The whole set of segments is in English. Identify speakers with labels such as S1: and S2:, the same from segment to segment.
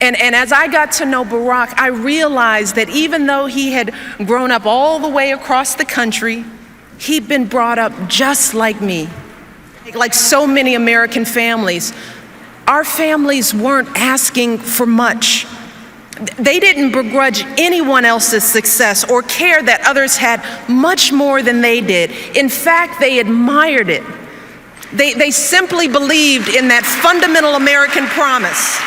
S1: And as I got to know Barack, I realized that even though he had grown up all the way across the country, he'd been brought up just like me. Like so many American families, our families weren't asking for much. They didn't begrudge anyone else's success or care that others had much more than they did. In fact, they admired it. They simply believed in that fundamental American promise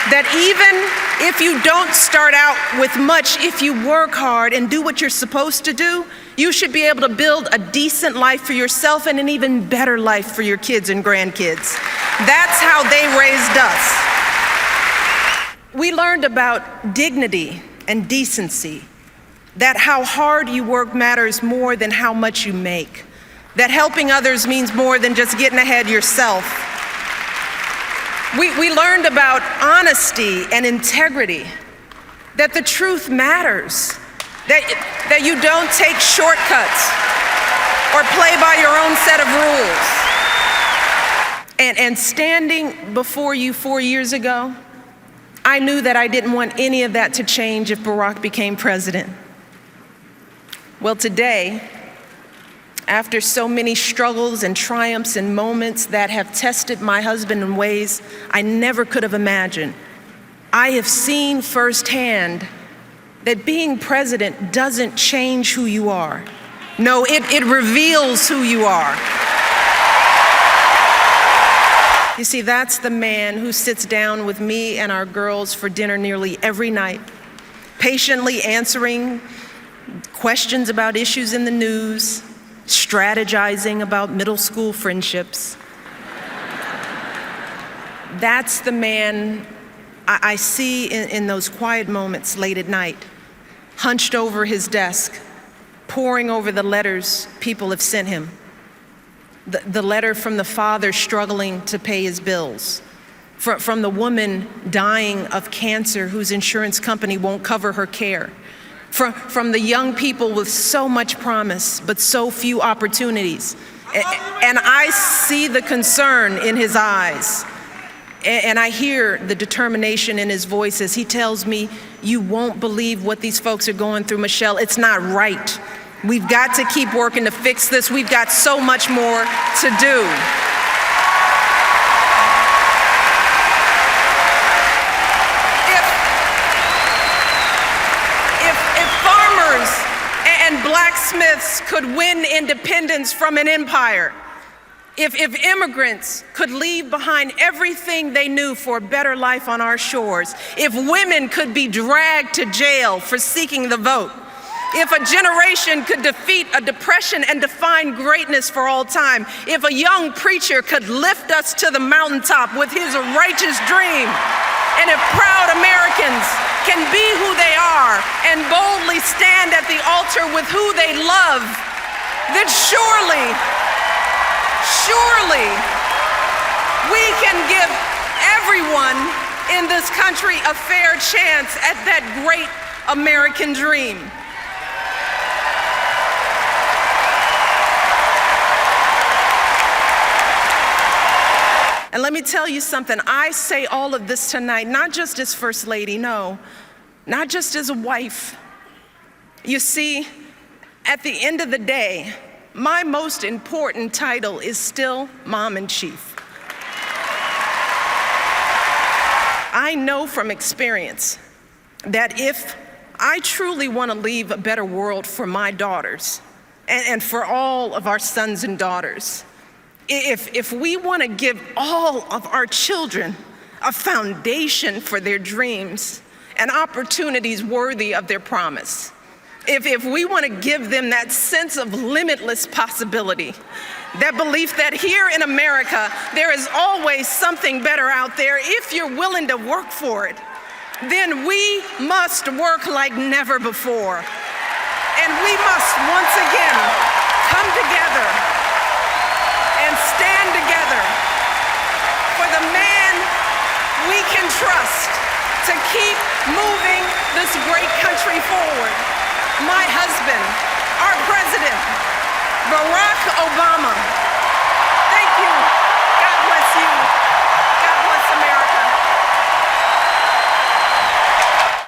S1: that even if you don't start out with much, if you work hard and do what you're supposed to do, you should be able to build a decent life for yourself and an even better life for your kids and grandkids. That's how they raised us. We learned about dignity and decency, that how hard you work matters more than how much you make, that helping others means more than just getting ahead yourself. We learned about honesty and integrity, that the truth matters, that you don't take shortcuts or play by your own set of rules. And standing before you 4 years ago, I knew that I didn't want any of that to change if Barack became president. Well, today, after so many struggles and triumphs and moments that have tested my husband in ways I never could have imagined, I have seen firsthand that being president doesn't change who you are. No, it reveals who you are. You see, that's the man who sits down with me and our girls for dinner nearly every night, patiently answering questions about issues in the news, strategizing about middle school friendships. That's the man I see in those quiet moments late at night, hunched over his desk, poring over the letters people have sent him. The letter from the father struggling to pay his bills, from the woman dying of cancer whose insurance company won't cover her care, from the young people with so much promise but so few opportunities. And I see the concern in his eyes, and I hear the determination in his voice as he tells me, "You won't believe what these folks are going through, Michelle. It's not right. We've got to keep working to fix this. We've got so much more to do." If farmers and blacksmiths could win independence from an empire, if immigrants could leave behind everything they knew for a better life on our shores, if women could be dragged to jail for seeking the vote, if a generation could defeat a depression and define greatness for all time, if a young preacher could lift us to the mountaintop with his righteous dream, and if proud Americans can be who they are and boldly stand at the altar with who they love, then surely we can give everyone in this country a fair chance at that great American dream. And let me tell you something, I say all of this tonight, not just as First Lady, no, not just as a wife. You see, at the end of the day, my most important title is still Mom in Chief. I know from experience that if I truly want to leave a better world for my daughters and for all of our sons and daughters, if we want to give all of our children a foundation for their dreams and opportunities worthy of their promise, if we want to give them that sense of limitless possibility, that belief that here in America there is always something better out there if you're willing to work for it, then we must work like never before. And we must once again come together and stand together for the man we can trust to keep moving this great country forward. My husband, our president, Barack Obama.